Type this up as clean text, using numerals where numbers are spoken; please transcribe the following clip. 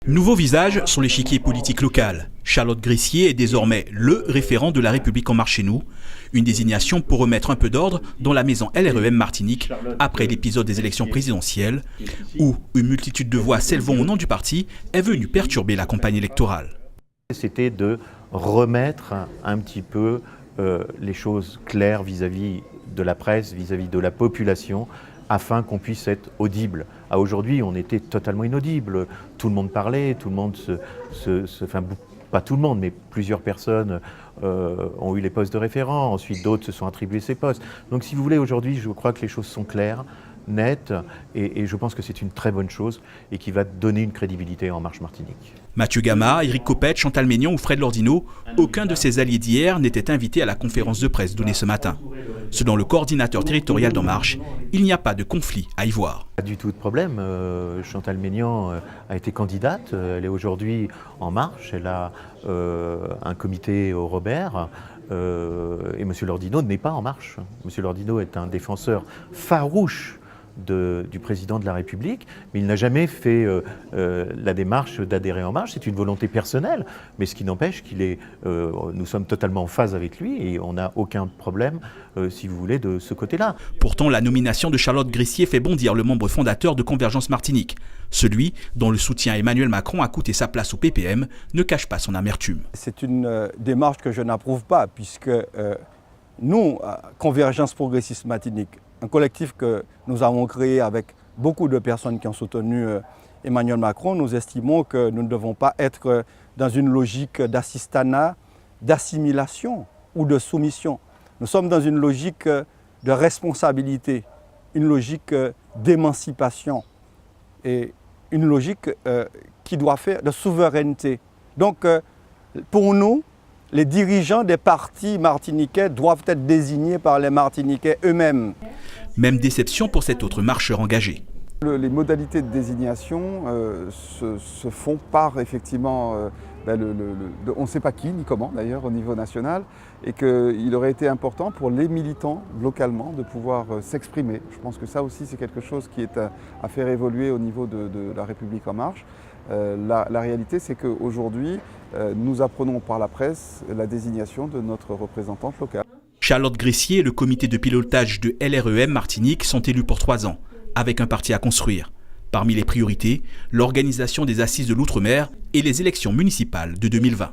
Nouveau visage sur l'échiquier politique local. Charlotte Grissier est désormais le référent de La République en marche chez nous. Une désignation pour remettre un peu d'ordre dans la maison LREM Martinique après l'épisode des élections présidentielles où une multitude de voix s'élevant au nom du parti est venue perturber la campagne électorale. C'était de remettre un petit peu les choses claires vis-à-vis de la presse, vis-à-vis de la population, afin qu'on puisse être audible. Aujourd'hui, on était totalement inaudible. Tout le monde parlait, tout le monde enfin, pas tout le monde, mais plusieurs personnes ont eu les postes de référents. Ensuite, d'autres se sont attribués ces postes. Donc, si vous voulez, aujourd'hui, je crois que les choses sont claires, nettes, et je pense que c'est une très bonne chose et qui va donner une crédibilité en Marche Martinique. Mathieu Gama, Éric Copette, Chantal Maignan ou Fred Lordino, aucun de ses alliés d'hier n'était invité à la conférence de presse donnée ce matin. Selon le coordinateur territorial d'En Marche, il n'y a pas de conflit à y voir. Pas du tout de problème. Chantal Maignan a été candidate. Elle est aujourd'hui en marche. Elle a un comité au Robert. Et M. Lordino n'est pas en marche. M. Lordino est un défenseur farouche du président de la République, mais il n'a jamais fait la démarche d'adhérer en marche. C'est une volonté personnelle, mais ce qui n'empêche nous sommes totalement en phase avec lui et on n'a aucun problème, si vous voulez, de ce côté-là. Pourtant, la nomination de Charlotte Grissier fait bondir le membre fondateur de Convergence Martinique. Celui dont le soutien à Emmanuel Macron a coûté sa place au PPM ne cache pas son amertume. C'est une démarche que je n'approuve pas, puisque nous, Convergence Progressiste Martinique, un collectif que nous avons créé avec beaucoup de personnes qui ont soutenu Emmanuel Macron, nous estimons que nous ne devons pas être dans une logique d'assistanat, d'assimilation ou de soumission. Nous sommes dans une logique de responsabilité, une logique d'émancipation et une logique qui doit faire de souveraineté. Donc, pour nous, les dirigeants des partis martiniquais doivent être désignés par les Martiniquais eux-mêmes. Même déception pour cet autre marcheur engagé. Les modalités de désignation se font par effectivement, on ne sait pas qui ni comment d'ailleurs au niveau national, et qu'il aurait été important pour les militants localement de pouvoir s'exprimer. Je pense que ça aussi c'est quelque chose qui est à faire évoluer au niveau de La République en marche. La réalité c'est qu'aujourd'hui nous apprenons par la presse la désignation de notre représentante locale. Charlotte Grissier et le comité de pilotage de LREM Martinique sont élus pour 3 ans, avec un parti à construire. Parmi les priorités, l'organisation des assises de l'outre-mer et les élections municipales de 2020.